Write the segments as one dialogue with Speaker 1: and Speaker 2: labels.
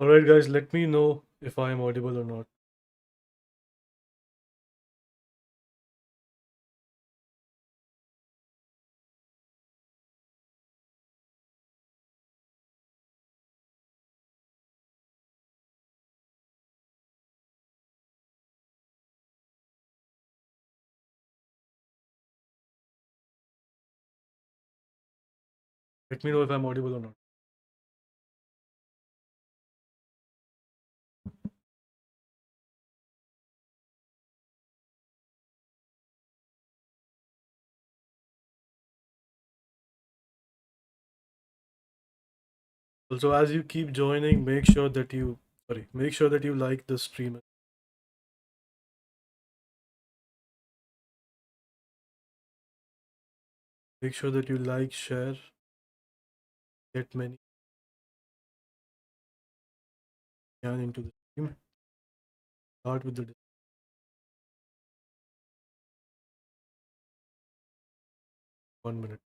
Speaker 1: Alright, guys, let me know if I am audible or not. Let me know if I'm audible or not. Also, as you keep joining, make sure that you like the stream. Make sure that you like, share, get many can into the stream. Start with the 1 minute.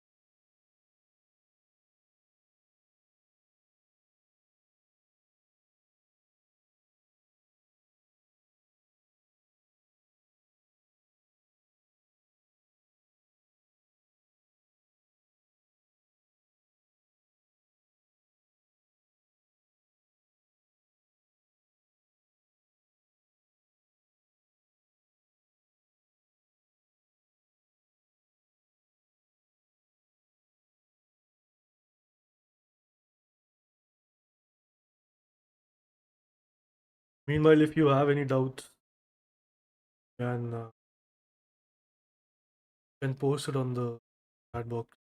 Speaker 1: Meanwhile, if you have any doubts, can post it on the chat box.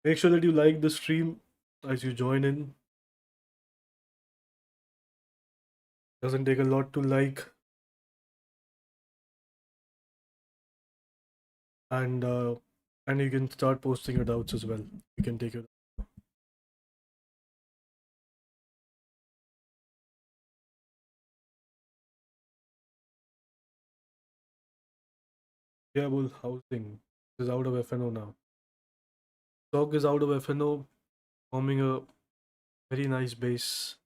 Speaker 1: Make sure that you like the stream as you join in. Doesn't take a lot to like, and uh, and you can start posting your doubts as well. You can take it. Yeah, well, housing is out of FNO now. Stock is out of FNO, forming a very nice base.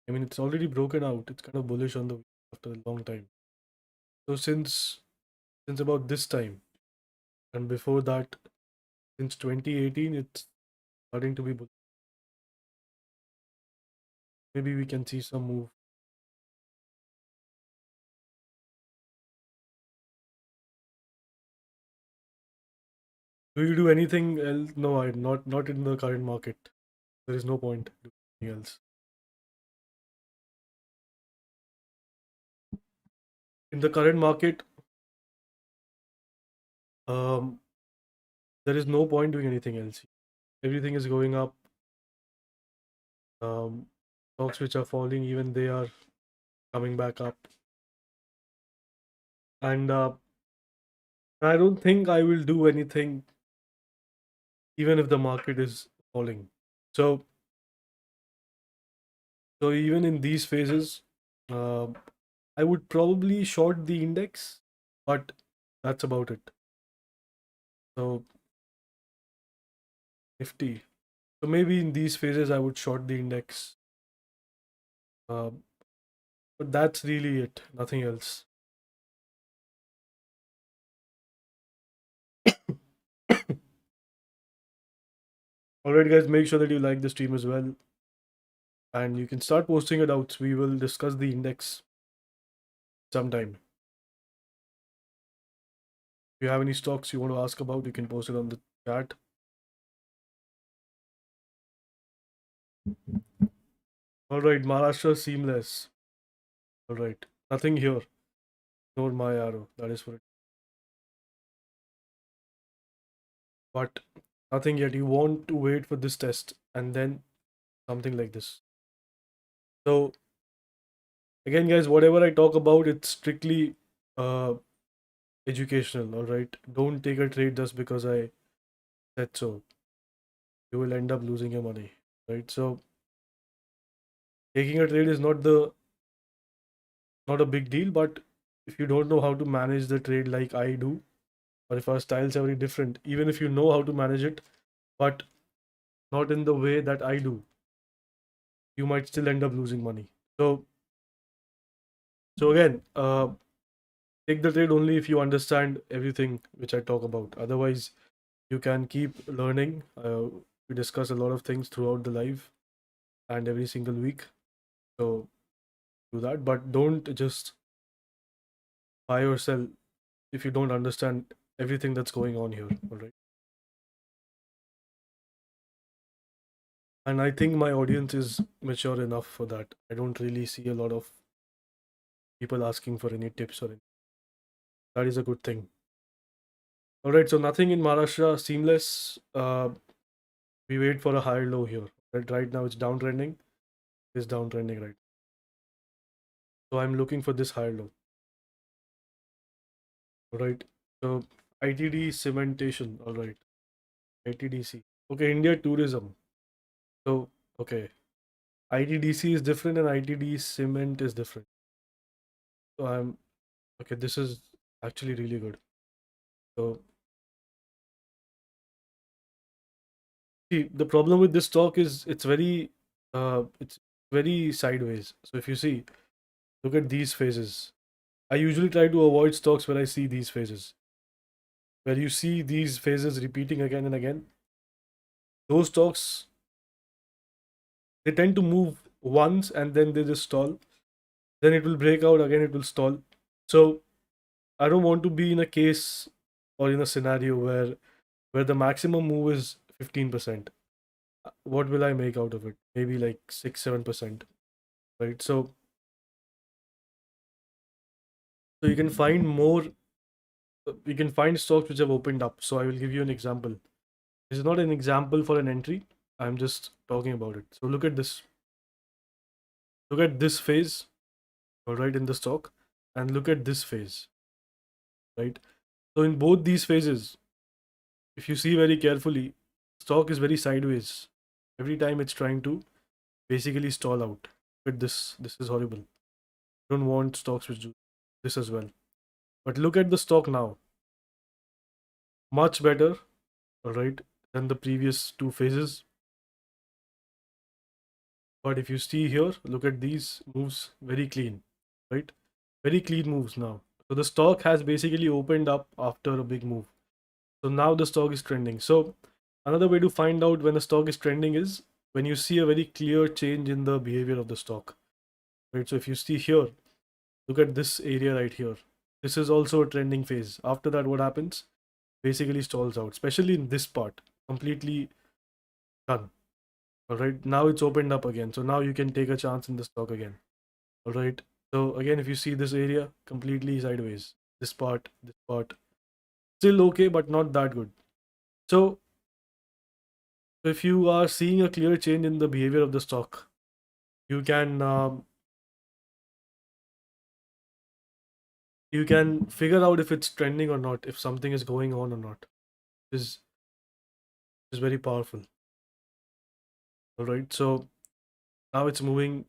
Speaker 1: I mean, it's already broken out. It's kind of bullish on the after a long time. So since about this time, and before that, since 2018, it's starting to be bullish. Maybe we can see some move. Do you do anything else? No, I not in the current market. There is no point doing anything else. In the current market, um, there is no point doing anything else. Everything is going up. Um, Stocks which are falling, even they are coming back up. And I don't think I will do anything even if the market is falling. So, so even in these phases, uh, I would probably short the index, but that's about it. So, Nifty. So maybe in these phases, I would short the index. Uh, but that's really it. Nothing else. Alright, guys, make sure that you like the stream as well. And you can start posting your doubts. We will discuss the index sometime. If you have any stocks you want to ask about, you can post it on the chat. Alright, Maharashtra seamless. Alright, nothing here. Ignore my arrow. That is for it. But nothing yet. You want to wait for this test and then something like this. So again, guys, whatever I talk about, it's strictly uh, educational. All right, don't take a trade just because I said so. You will end up losing your money. Right. So taking a trade is not the not a big deal. But if you don't know how to manage the trade like I do, or if our styles are very different, even if you know how to manage it, but not in the way that I do, you might still end up losing money. So again, take the trade only if you understand everything which I talk about. Otherwise, you can keep learning. We discuss a lot of things throughout the live and every single week. So do that, but don't just buy or sell if you don't understand everything that's going on here. All right. And I think my audience is mature enough for that. I don't really see a lot of people asking for any tips or anything. That is a good thing. All right. So nothing in Maharashtra seamless. We wait for a higher low here. Right now it's downtrending. It's downtrending right. So I'm looking for this higher low. All right. So ITD cementation. All right. ITDC. Okay. India tourism. So okay. ITDC is different and ITD cement is different. So I'm okay. This is actually really good. So see, the problem with this stock is it's very sideways. So if you see, look at these phases. I usually try to avoid stocks where I see these phases. Where you see these phases repeating again and again. Those stocks, they tend to move once and then they just stall. Then it will break out again, it will stall. So I don't want to be in a case or in a scenario where the maximum move is 15%. What will I make out of it? Maybe like 6-7%, right? So you can find more. You can find stocks which have opened up. So I will give you an example. This is not an example for an entry. I'm just talking about it. So look at this. Look at this phase, all right, in the stock, and look at this phase, right? So in both these phases, if you see very carefully, stock is very sideways. Every time it's trying to basically stall out. Look at this. This is horrible. Don't want stocks which do this as well. But look at the stock now. Much better, all right, than the previous two phases. But if you see here, look at these moves, very clean, right? Very clean moves now. So the stock has basically opened up after a big move. So now the stock is trending. So another way to find out when a stock is trending is when you see a very clear change in the behavior of the stock, right? So if you see here, look at this area right here. This is also a trending phase. After that, what happens? Basically stalls out, especially in this part. Completely done. All right. Now it's opened up again. So now you can take a chance in the stock again. All right. So again, if you see this area, completely sideways. This part, still okay, but not that good. So if you are seeing a clear change in the behavior of the stock, you can figure out if it's trending or not, if something is going on or not. Is is very powerful. All right. So now it's moving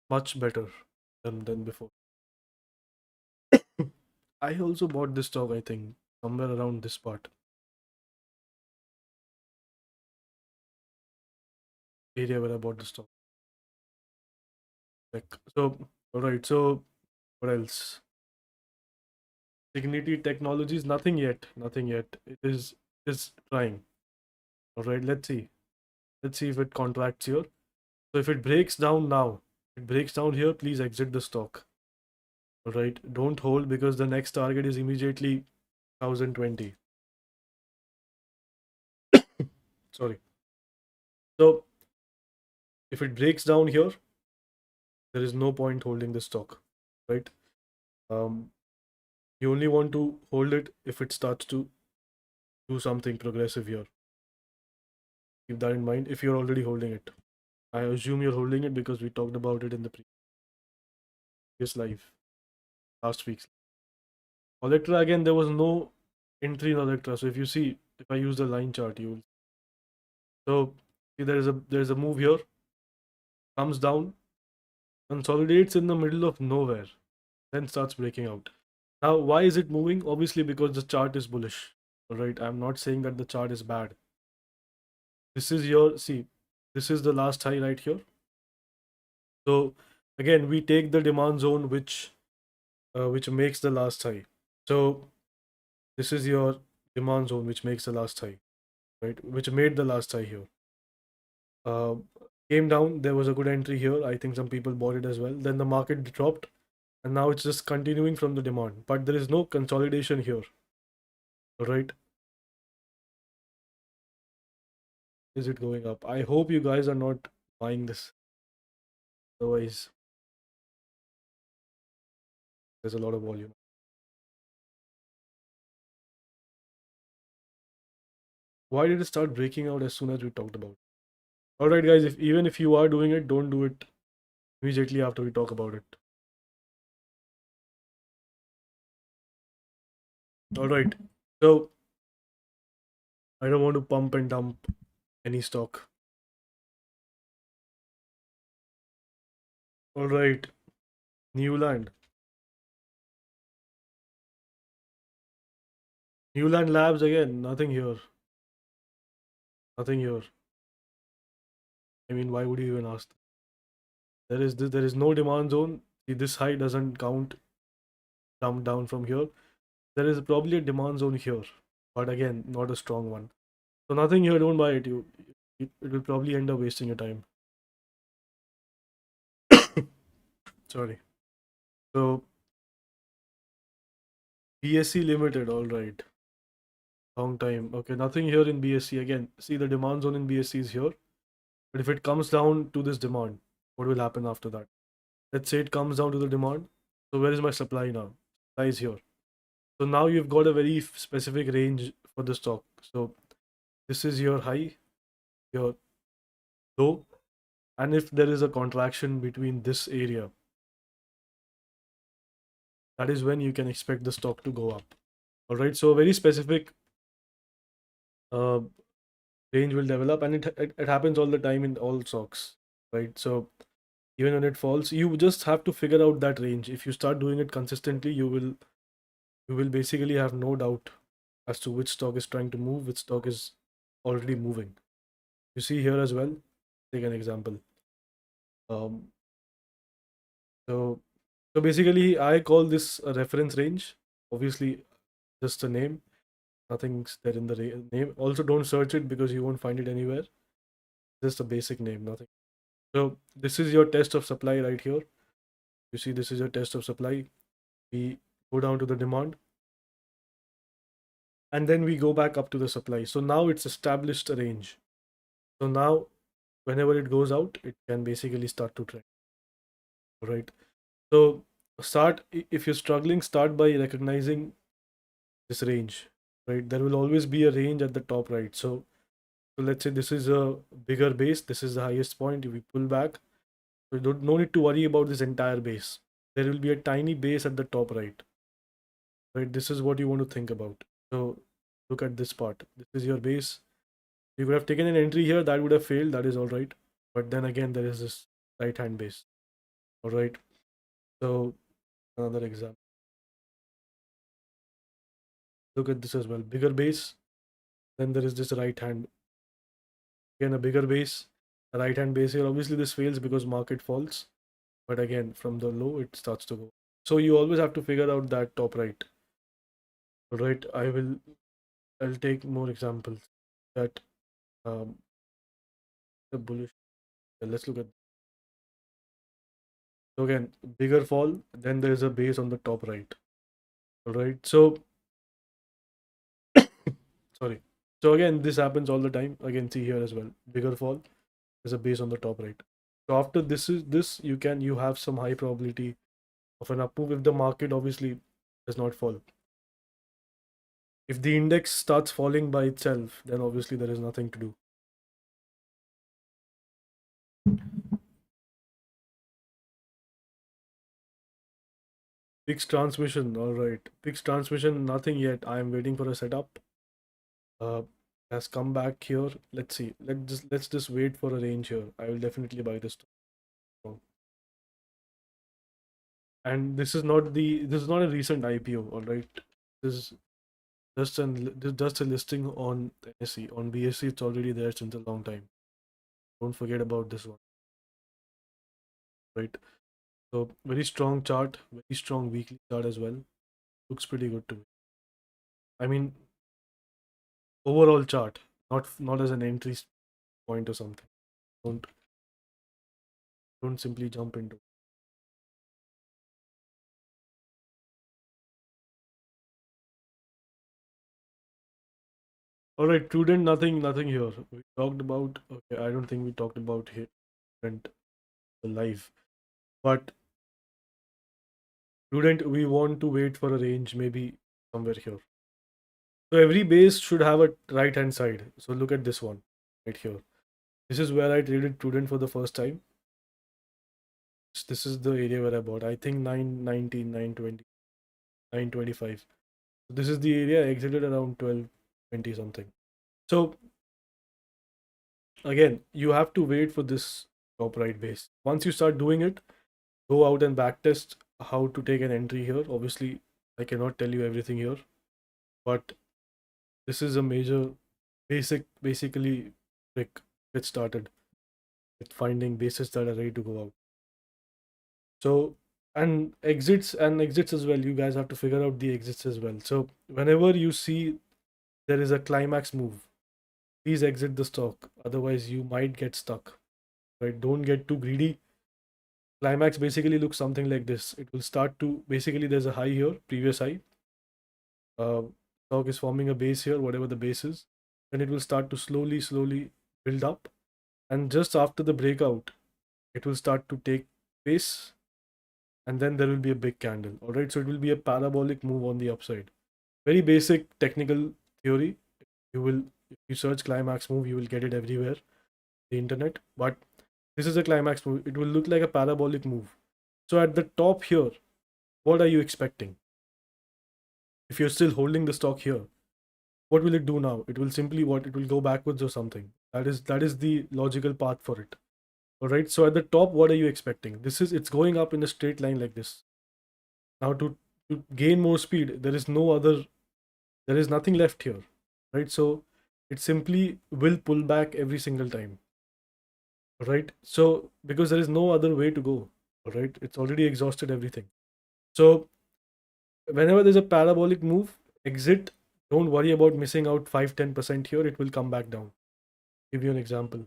Speaker 1: much better than before. I also bought this stock, I think, somewhere around this part area where I bought the stock. Like so, all right. So what else? Dignity Technologies, nothing yet, nothing yet. It is trying. All right. Let's see. Let's see if it contracts here. So if it breaks down now, it breaks down here. Please exit the stock. All right. Don't hold because the next target is immediately 1020. Sorry. So if it breaks down here, there is no point holding the stock, right? Um, you only want to hold it if it starts to do something progressive here. Keep that in mind if you're already holding it. I assume you're holding it because we talked about it in the previous live last week's. Electra again, there was no entry in Electra. So if you see, if I use the line chart, you will. So see there is a move here, comes down, consolidates in the middle of nowhere, then starts breaking out. Now, why is it moving? Obviously, because the chart is bullish. All right, I'm not saying that the chart is bad. This is your, see, this is the last high right here. So again, we take the demand zone which makes the last high. So this is your demand zone which makes the last high, right? Which made the last high here. Uh, Came down. There was a good entry here. I think some people bought it as well. Then the market dropped, and now it's just continuing from the demand. But there is no consolidation here, right? Is it going up? I hope you guys are not buying this. Otherwise, there's a lot of volume. Why did it start breaking out as soon as we talked about it? All right, guys. If even if you are doing it, don't do it immediately after we talk about it. All right. So I don't want to pump and dump any stock. All right. Newland. Newland Labs again. Nothing here. Nothing here. I mean, why would you even ask? There is no demand zone. See, this high doesn't count down from here. There is probably a demand zone here, but again, not a strong one. So nothing here. Don't buy it. It will probably end up wasting your time. Sorry. So BSC Limited. All right. Long time. Okay, nothing here in BSC again. See, the demand zone in BSC is here. But if it comes down to this demand, what will happen after that? Let's say it comes down to the demand. So where is my supply now? Supply is here. So now you've got a very specific range for the stock. So this is your high, your low, and if there is a contraction between this area, that is when you can expect the stock to go up. All right. So a very specific uh, range will develop, and it happens all the time in all stocks, right? So even when it falls, you just have to figure out that range. If you start doing it consistently, you will basically have no doubt as to which stock is trying to move, which stock is already moving. You see here as well. Take an example. Um, so so basically, I call this a reference range. Obviously, just a name. Nothing's there in the name. Also, don't search it because you won't find it anywhere. Just a basic name, nothing. So this is your test of supply right here. You see, this is your test of supply. We go down to the demand, and then we go back up to the supply. So now it's established a range. So now, whenever it goes out, it can basically start to trend, right? So if you're struggling, start by recognizing this range, right? There will always be a range at the top right. So let's say this is a bigger base. This is the highest point. If we pull back, so you don't no need to worry about this entire base. There will be a tiny base at the top right, right? This is what you want to think about. So look at this part. This is your base. You could have taken an entry here, that would have failed. That is all right. But then again, there is this right hand base. All right. So another example. Look at this as well. Bigger base. Then there is this right hand. Again, a bigger base. A right hand base here. Obviously, this fails because market falls. But again, from the low, it starts to go. So you always have to figure out that top right. All right. I'll take more examples. That the bullish. Let's look at. So again, bigger fall. Then there is a base on the top right. All right. So sorry. So again, this happens all the time. Again, see here as well. Bigger fall. There's a base on the top right. So after this, you have some high probability of an up move if the market obviously does not fall. If the index starts falling by itself, then obviously there is nothing to do. Fixed transmission, all right. Fixed transmission, nothing yet. I am waiting for a setup. Uh, has come back here. Let's see. Let's just wait for a range here. I will definitely buy this. And this is not a recent IPO, all right? This is just a listing on NSE. On BSE, it's already there since a long time. Don't forget about this one, right? So very strong chart, very strong weekly chart as well. Looks pretty good to me. I mean, overall chart, not as an entry point or something. Don't don't simply jump into. All right, prudent, nothing here. We talked about. Okay, I don't think we talked about here prudent live, but prudent, we want to wait for a range, maybe somewhere here. So every base should have a right hand side. So look at this one right here. This is where I traded prudent for the first time. This is the area where I bought. I think 990, 920, 925. This is the area I exited around 1220 something. So again, you have to wait for this top right base. Once you start doing it, go out and backtest how to take an entry here. Obviously, I cannot tell you everything here, but this is a major basically trick. Get started with finding bases that are ready to go out. So and exits as well. You guys have to figure out the exits as well. So whenever you see there is a climax move, please exit the stock. Otherwise, you might get stuck. Right? Don't get too greedy. Climax basically looks something like this. It will start to basically there's a high here, previous high. Uh, Stock is forming a base here, whatever the base is. Then it will start to slowly build up, and just after the breakout, it will start to take pace, and then there will be a big candle. All right, so it will be a parabolic move on the upside. Very basic technical theory. You will, if you search climax move, you will get it everywhere, the internet. But this is a climax move. It will look like a parabolic move. So at the top here, what are you expecting? If you're still holding the stock here, what will it do now? It will simply what? It will go backwards or something. That is the logical path for it. All right. So at the top, what are you expecting? It's going up in a straight line like this. Now to gain more speed, there is nothing left here, right? So it simply will pull back every single time, right? So because there is no other way to go, all right? It's already exhausted everything. So whenever there's a parabolic move, exit. Don't worry about missing out 5-10% here. It will come back down. Give you an example.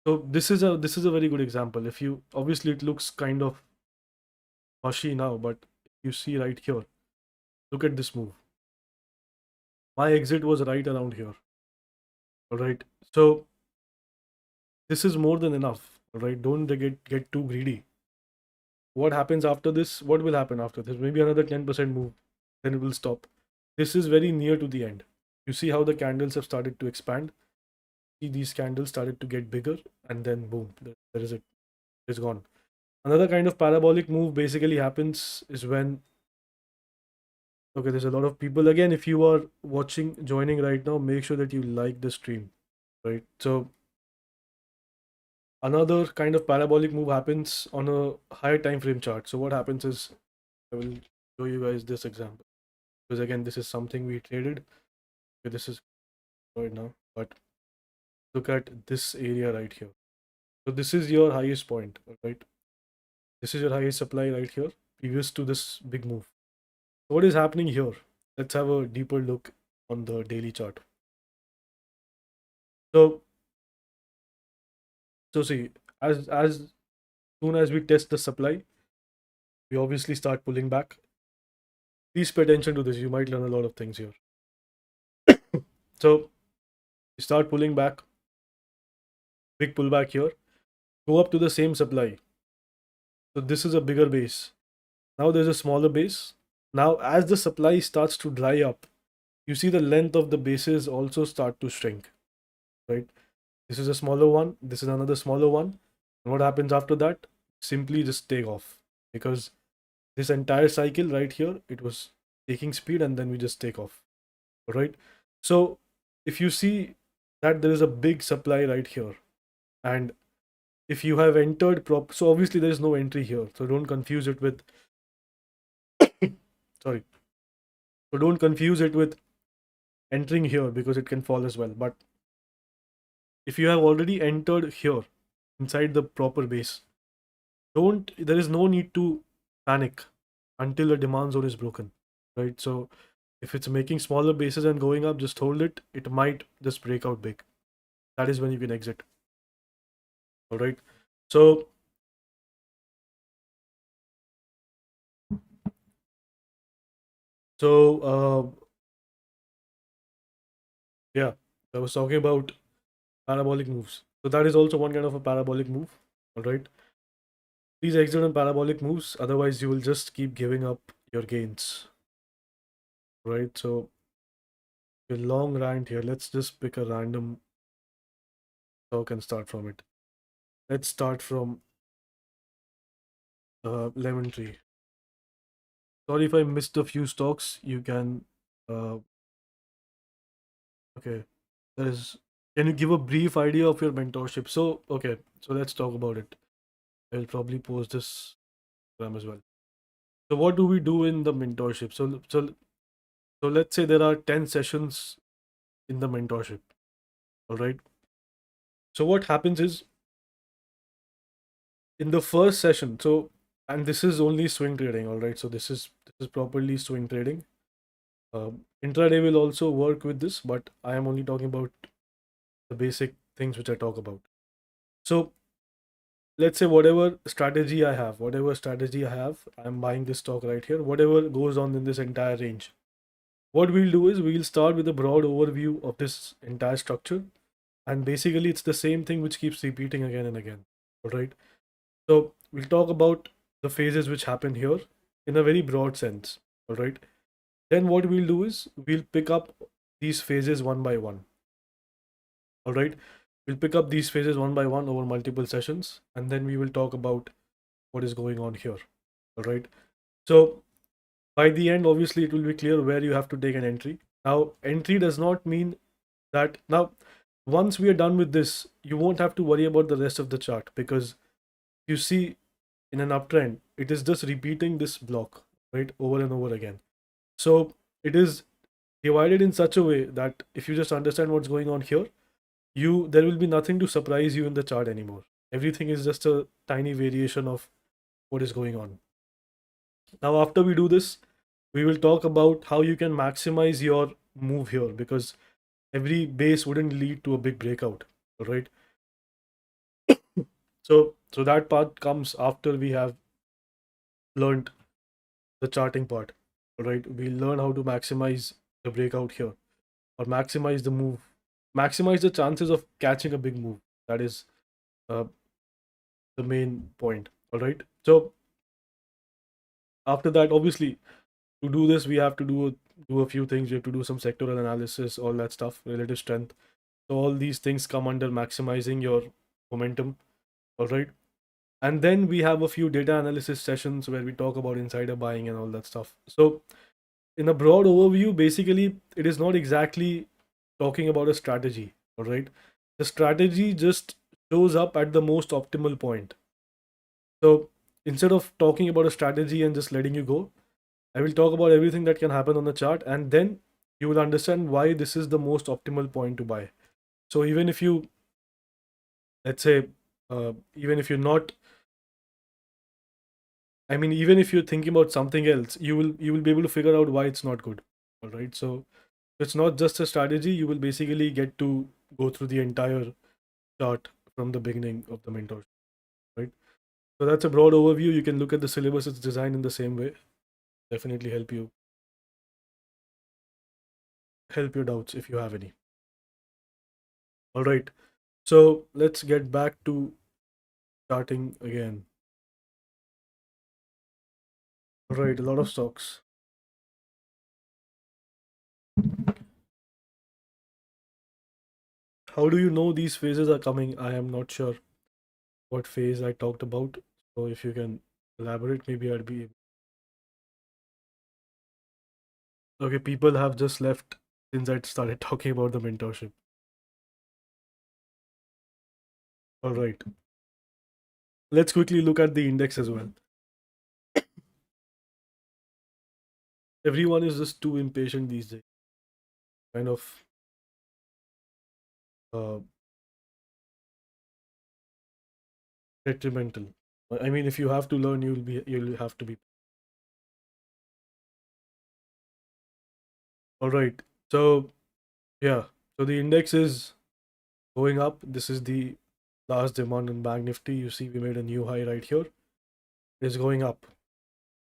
Speaker 1: So this is a very good example. If you obviously it looks kind of mushy now, but if you see right here, look at this move. My exit was right around here. All right. So this is more than enough. All right. Don't get too greedy. What happens after this? What will happen after this? Maybe another 10% move. Then it will stop. This is very near to the end. You see how the candles have started to expand. See these candles started to get bigger, and then boom, there is it. It's gone. Another kind of parabolic move basically happens is when okay, there's a lot of people. Again, if you are watching, joining right now, make sure that you like the stream, right? So another kind of parabolic move happens on a higher time frame chart. So what happens is I will show you guys this example because again, this is something we traded. Okay, this is right now, but look at this area right here. So this is your highest point, right? This is your highest supply right here, previous to this big move. So what is happening here? Let's have a deeper look on the daily chart. So see, as soon as we test the supply, we obviously start pulling back. Please pay attention to this. You might learn a lot of things here. So you start pulling back, big pullback here, go up to the same supply. So this is a bigger base. Now there's a smaller base. Now as the supply starts to dry up, you see the length of the bases also start to shrink, right? This is a smaller one. This is another smaller one. And what happens after that? Simply just take off because this entire cycle right here, it was taking speed and then we just take off. All right. So if you see that there is a big supply right here and if you have entered so obviously there is no entry here, so don't confuse it with sorry, so don't confuse it with entering here because it can fall as well. But if you have already entered here inside the proper base, don't there is no need to panic until the demand zone is broken, right? So if it's making smaller bases and going up, just hold it. It might just break out big. That is when you can exit. All right. So yeah, I was talking about parabolic moves. So that is also one kind of a parabolic move. All right. Please exit on parabolic moves, otherwise you will just keep giving up your gains. Right. So a long rant here. Let's just pick a random stock and start from it. Let's start from lemon tree. Sorry if I missed a few stocks. You can okay. There is can you give a brief idea of your mentorship? So okay, so let's talk about it. I'll probably post this program as well. So what do we do in the mentorship? So let's say there are 10 sessions in the mentorship. All right. So what happens is in the first session, so and this is only swing trading, all right. So this is properly swing trading. Intraday will also work with this, but I am only talking about the basic things which I talk about. So let's say whatever strategy I have, I'm buying this stock right here, whatever goes on in this entire range. What we'll do is we'll start with a broad overview of this entire structure. And basically, it's the same thing which keeps repeating again and again. All right. So we'll talk about the phases which happen here in a very broad sense. All right. Then what we'll do is we'll pick up these phases one by one. All right. We'll pick up these phases one by one over multiple sessions, and then we will talk about what is going on here. All right. So by the end, obviously, it will be clear where you have to take an entry. Now, entry does not mean that now, once we are done with this, you won't have to worry about the rest of the chart because you see in an uptrend, it is just repeating this block, right, over and over again. So it is divided in such a way that if you just understand what's going on here, there will be nothing to surprise you in the chart anymore. Everything is just a tiny variation of what is going on. Now, after we do this, we will talk about how you can maximize your move here because every base wouldn't lead to a big breakout, right? So that part comes after we have learned the charting part, right? We learn how to maximize the breakout here or maximize the move, maximize the chances of catching a big move. That is uh, the main point, all right? So after that, obviously, to do this, we have to do a few things. We have to do some sectoral analysis, all that stuff, relative strength. So all these things come under maximizing your momentum, all right? And then we have a few data analysis sessions where we talk about insider buying and all that stuff. So in a broad overview, basically, it is not exactly talking about a strategy, all right? The strategy just shows up at the most optimal point. So instead of talking about a strategy and just letting you go, I will talk about everything that can happen on the chart, and then you will understand why this is the most optimal point to buy. So even if you, let's say, even if you're not, I mean, even if you're thinking about something else, you will be able to figure out why it's not good. All right. So it's not just a strategy. You will basically get to go through the entire chart from the beginning of the mentorship. Right. So that's a broad overview. You can look at the syllabus. It's designed in the same way. Definitely help your doubts if you have any. All right. So let's get back to starting again. All right. A lot of stocks. How do you know these phases are coming? I am not sure what phase I talked about. So if you can elaborate, maybe I'd be okay. People have just left since I started talking about the mentorship. All right. Let's quickly look at the index as well. Everyone is just too impatient these days. Kind of uh, detrimental. I mean, if you have to learn, you'll have to be. All right. So yeah. So the index is going up. This is the last demand in Bank Nifty. You see, we made a new high right here. It's going up.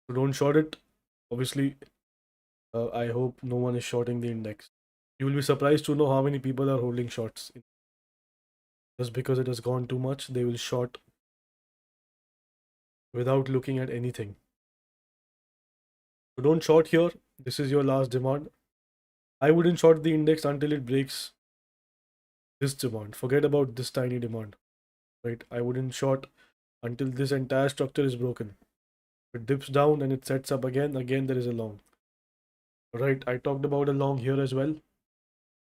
Speaker 1: So don't short it. Obviously, I hope no one is shorting the index. You will be surprised to know how many people are holding shorts. Just because it has gone too much, they will short without looking at anything. So don't short here. This is your last demand. I wouldn't short the index until it breaks this demand. Forget about this tiny demand, right? I wouldn't short until this entire structure is broken. If it dips down and it sets up again there is a long. Right, I talked about a long here as well.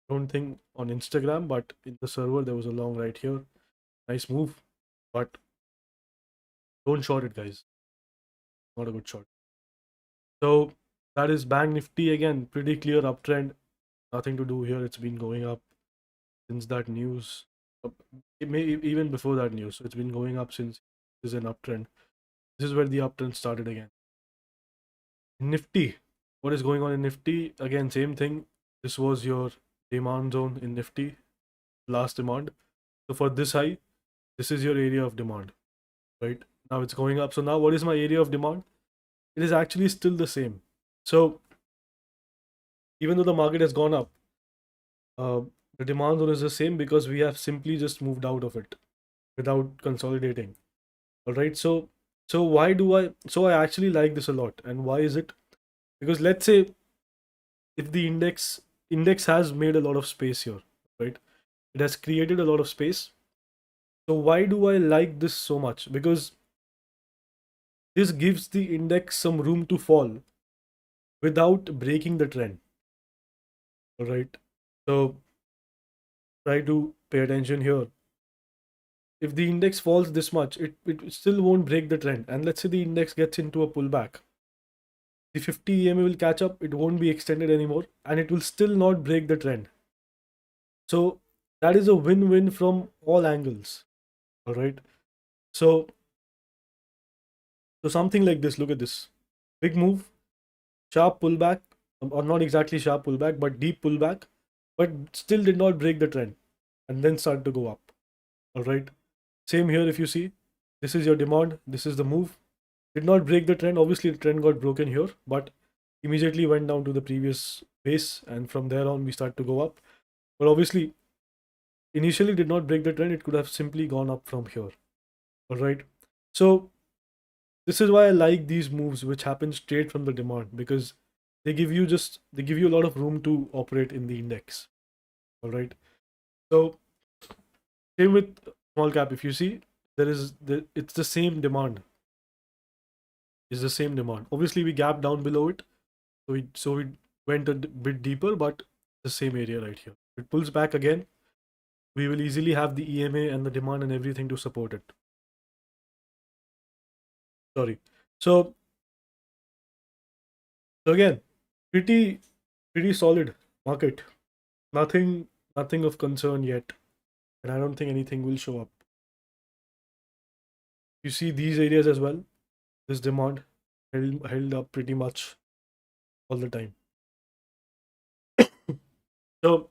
Speaker 1: Don't think on Instagram, but in the server there was a long right here. Nice move, but don't short it, guys. Not a good shot. So that is Bank Nifty again. Pretty clear uptrend. Nothing to do here. It's been going up since that news. It may even before that news. So it's been going up since this is an uptrend. This is where the uptrend started again. Nifty. What is going on in Nifty? Again, same thing. This was your demand zone in Nifty, last demand. So for this high, this is your area of demand, right? Now it's going up. So now what is my area of demand? It is actually still the same. So even though the market has gone up, uh, the demand zone is the same because we have simply just moved out of it without consolidating. All right. So why do I? So I actually like this a lot. And why is it? Because let's say if the index has made a lot of space here, right? It has created a lot of space. So why do I like this so much? Because this gives the index some room to fall without breaking the trend. All right. So try to pay attention here. If the index falls this much, it still won't break the trend. And let's say the index gets into a pullback. The 50 EMA will catch up, it won't be extended anymore, and it will still not break the trend. So that is a win-win from all angles. All right. So something like this, look at this. Big move, sharp pullback, or not exactly sharp pullback, but deep pullback, but still did not break the trend and then start to go up. All right. Same here, if you see, this is your demand, this is the move. Did not break the trend. Obviously, the trend got broken here, but immediately went down to the previous base, and from there on, we start to go up. But obviously, initially did not break the trend. It could have simply gone up from here. All right. So this is why I like these moves, which happen straight from the demand, because they give you a lot of room to operate in the index. All right. So same with small cap. If you see, it's the same demand. It's the same demand. Obviously, we gapped down below it, so we went a bit deeper, but the same area right here. It pulls back again. We will easily have the EMA and the demand and everything to support it. Sorry. So again, pretty pretty solid market. Nothing of concern yet, and I don't think anything will show up. You see these areas as well. This demand held up pretty much all the time. So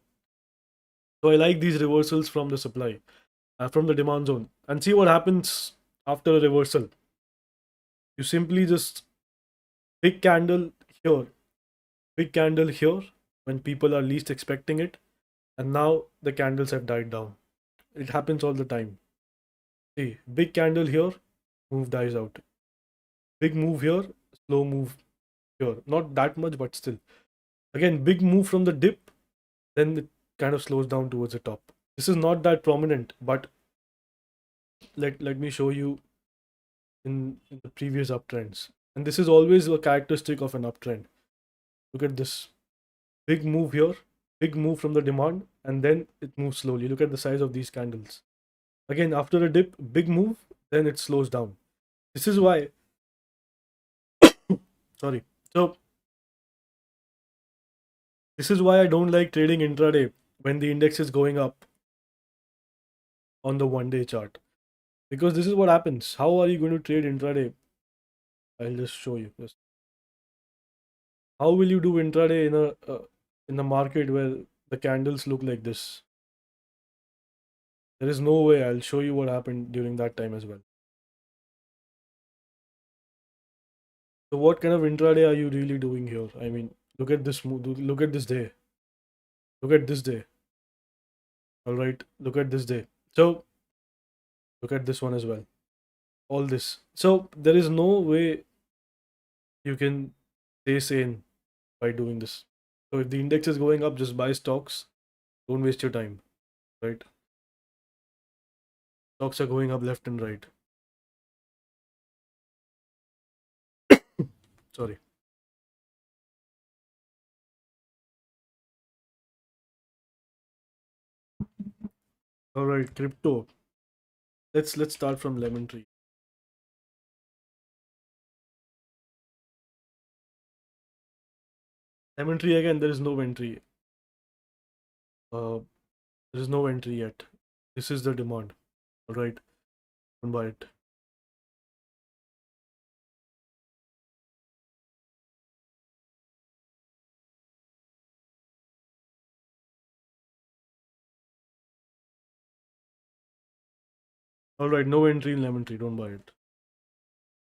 Speaker 1: I like these reversals from the supply, from the demand zone, and see what happens after a reversal. You simply just big candle here, big candle here when people are least expecting it, and now the candles have died down. It happens all the time. See, big candle here, move dies out. Big move here, slow move here. Not that much, but still. Again, big move from the dip, then it kind of slows down towards the top. This is not that prominent, but let me show you in the previous uptrends. And this is always a characteristic of an uptrend. Look at this. Big move here, big move from the demand, and then it moves slowly. Look at the size of these candles. Again, after a dip, big move, then it slows down. This is why, sorry. So this is why I don't like trading intraday when the index is going up on the 1 day chart. Because this is what happens. How are you going to trade intraday? I'll just show you. How will you do intraday in a market where the candles look like this? There is no way. I'll show you what happened during that time as well. So what kind of intraday are you really doing here? I mean, look at this look at this day. Look at this day. All right, look at this day. So look at this one as well. All this. So there is no way you can stay sane by doing this. So if the index is going up, just buy stocks. Don't waste your time, right? Stocks are going up left and right. Sorry. All right, crypto. Let's start from lemon tree. Lemon tree again. There is no entry. Uh, there is no entry yet. This is the demand. All right, don't buy it. All right, no entry in lemon tree. Don't buy it.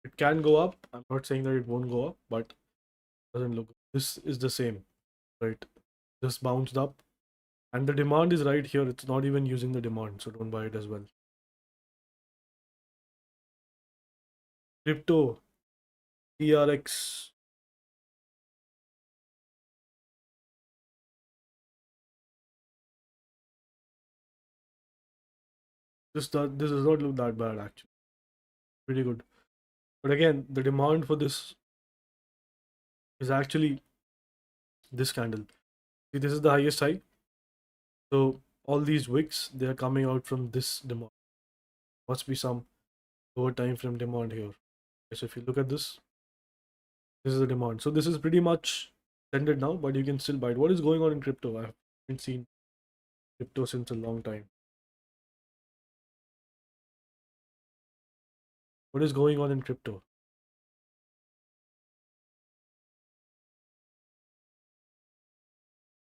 Speaker 1: It can go up. I'm not saying that it won't go up, but it doesn't look. This is the same, right? Just bounced up, and the demand is right here. It's not even using the demand, so don't buy it as well. Crypto, TRX. This does not look that bad actually. Pretty good. But again, the demand for this is actually this candle. See, this is the highest high. So all these wicks, they are coming out from this demand. Must be some lower time frame demand here. So if you look at this is the demand. So this is pretty much ended now, but you can still buy it. What is going on in crypto? I haven't seen crypto since a long time. What is going on in crypto?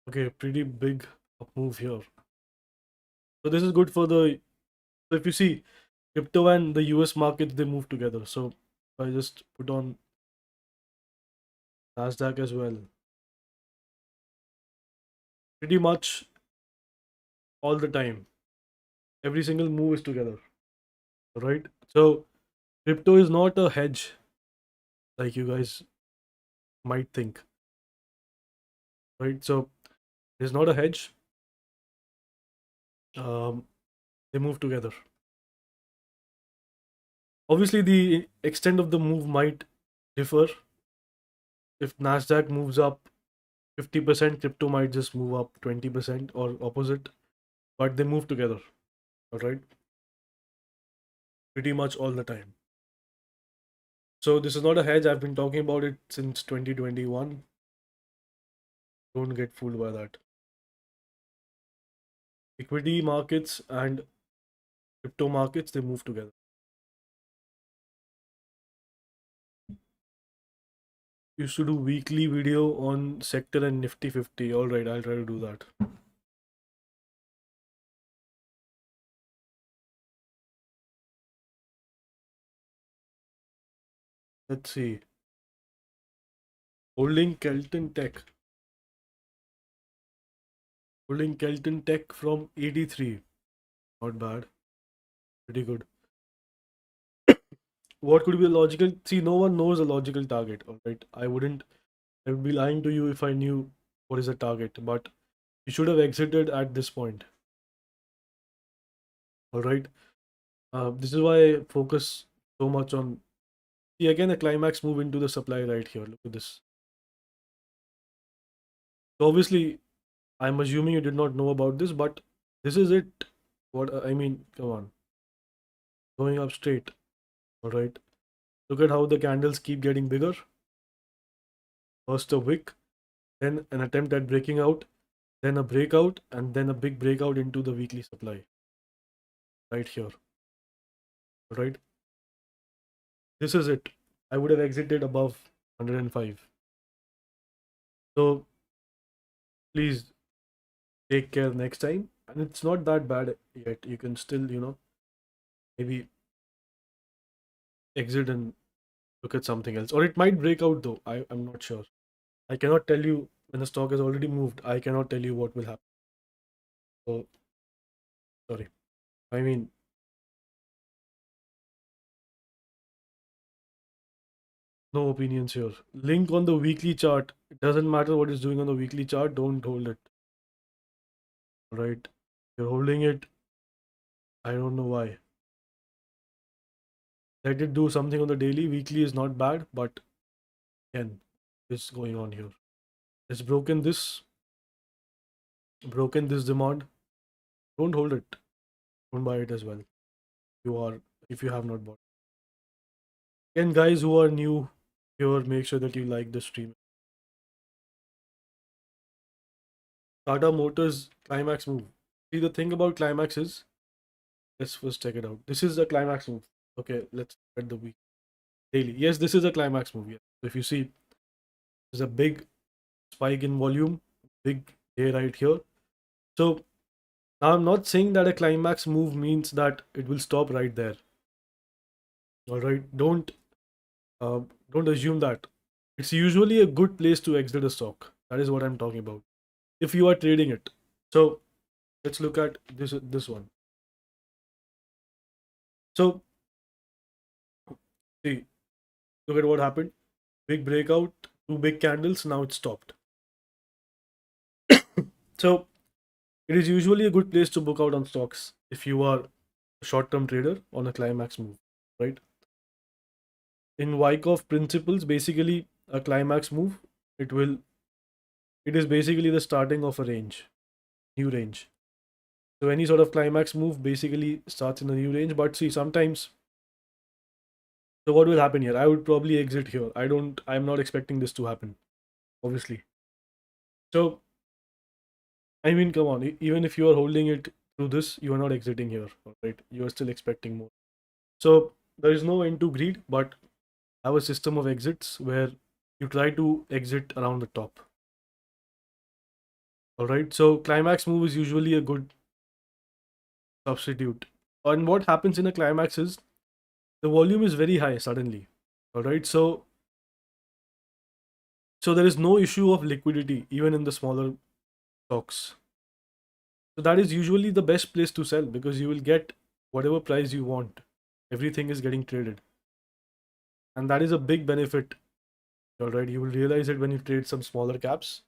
Speaker 1: Okay, pretty big up move here. So this is good for the. So if you see, crypto and the US markets, they move together. So I just put on Nasdaq as well. Pretty much all the time. Every single move is together. Right? So crypto is not a hedge like you guys might think. Right? So it's not a hedge. Um, they move together. Obviously, the extent of the move might differ. If Nasdaq moves up 50%, crypto might just move up 20% or opposite, but they move together. All right, pretty much all the time. So this is not a hedge. I've been talking about it since 2021. Don't get fooled by that. Equity markets and crypto markets, they move together. Used to do weekly video on sector and Nifty 50. All right, I'll try to do that. Let's see. Holding Kelton Tech. Holding Kelton Tech from 83. Not bad. Pretty good. What could be a logical? See, no one knows a logical target. All right. I would be lying to you if I knew what is a target, but you should have exited at this point. All right. This is why I focus so much on. See, again, a climax move into the supply right here. Look at this. So obviously, I'm assuming you did not know about this, but this is it. What I mean, come on. going up straight. All right. Look at how the candles keep getting bigger. First a wick, then an attempt at breaking out, then a breakout, and then a big breakout into the weekly supply right here. All right. This is it. I would have exited above 105. So please take care next time. And it's not that bad yet. You can still, maybe exit and look at something else. Or it might break out though. I'm not sure. I cannot tell you when the stock has already moved. I cannot tell you what will happen. So sorry. I mean, no opinions here. Link on the weekly chart. It doesn't matter what it's doing on the weekly chart. Don't hold it. Right? You're holding it. I don't know why. Let it do something on the daily. Weekly is not bad, but again, what's going on here? It's broken this demand. Don't hold it. Don't buy it as well. You are if you have not bought. And guys who are new here, make sure that you like the stream. Tata Motors climax move. See, the thing about climax is, let's first check it out. This is a climax move. Okay, let's look at the week daily. Yes, this is a climax move. Yeah. So if you see, there's a big spike in volume, big day right here. So now I'm not saying that a climax move means that it will stop right there. All right, uh, don't assume that. It's usually a good place to exit a stock. That is what I'm talking about. If you are trading it. So let's look at this one. So see, look at what happened. Big breakout, two big candles. Now it's stopped. So it is usually a good place to book out on stocks if you are a short-term trader on a climax move, right? In Wyckoff principles, basically a climax move, it will it is basically the starting of a range, new range. So any sort of climax move basically starts in a new range. But see, sometimes, so what will happen here? I would probably exit here. I'm not expecting this to happen, obviously. So I mean, come on, even if you are holding it through this, you are not exiting here, right? You are still expecting more. So there is no end to greed, but have a system of exits where you try to exit around the top. All right. So climax move is usually a good substitute. And what happens in a climax is the volume is very high suddenly. All right. So there is no issue of liquidity even in the smaller stocks. So that is usually the best place to sell because you will get whatever price you want. Everything is getting traded. And that is a big benefit. All right. You will realize it when you trade some smaller caps.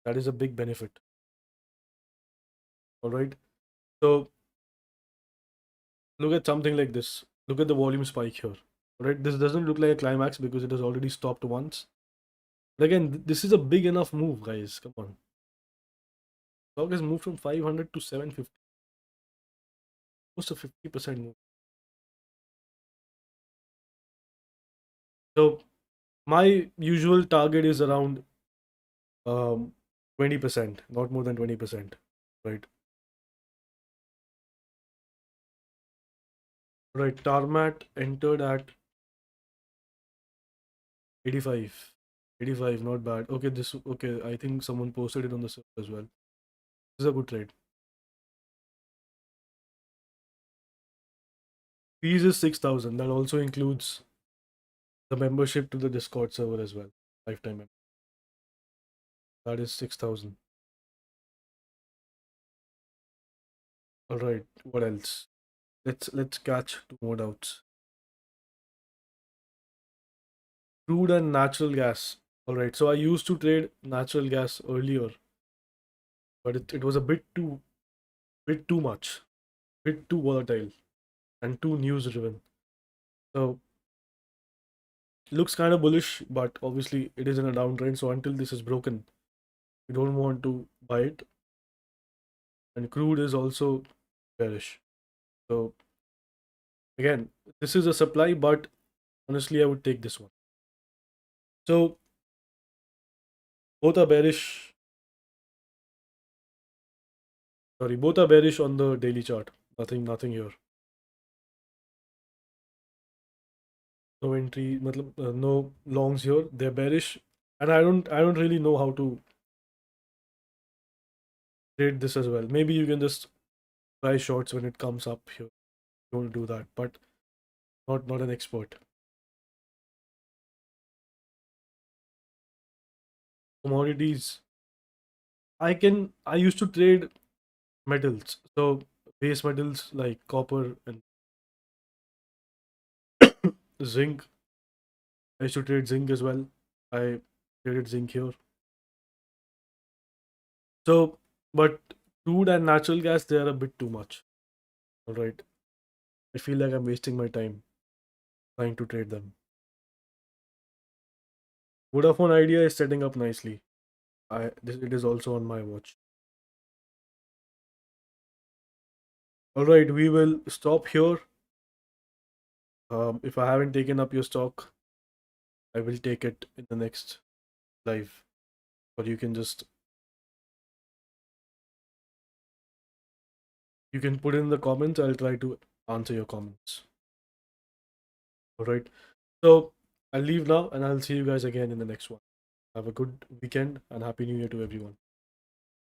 Speaker 1: That is a big benefit. All right. So look at something like this. Look at the volume spike here. All right. This doesn't look like a climax because it has already stopped once. But again, this is a big enough move, guys. Come on. Stock has moved from 500 to 750. Almost a 50% move. So my usual target is around 20%, not more than 20%. Right. Right. Tarmat entered at 85. 85, not bad. Okay, okay. I think someone posted it on the server as well. This is a good trade. Fees is 6,000. That also includes the membership to the Discord server as well. Lifetime membership. That is 6,000. All right. What else? Let's catch two more doubts. Crude and natural gas. All right. So I used to trade natural gas earlier, but it was a bit too much, bit too volatile, and too news driven. So looks kind of bullish, but obviously it is in a downtrend. So until this is broken, you don't want to buy it. And crude is also bearish. So Again, this is a supply, but honestly, I would take this one. So both are bearish. Sorry, both are bearish on the daily chart. Nothing here. No entry, no longs here. They're bearish, and I don't really know how to trade this as well. Maybe you can just try shorts when it comes up here. You want to do that, but not an expert. Commodities. I used to trade metals. So base metals like copper and zinc. I used to trade zinc as well. I traded zinc here. So, but crude and natural gas, they are a bit too much. All right. I feel like I'm wasting my time trying to trade them. Vodafone Idea is setting up nicely. It is also on my watch. All right, we will stop here. If I haven't taken up your stock, I will take it in the next live. Or you can put in the comments. I'll try to answer your comments. All right. So I'll leave now and I'll see you guys again in the next one. Have a good weekend and Happy New Year to everyone.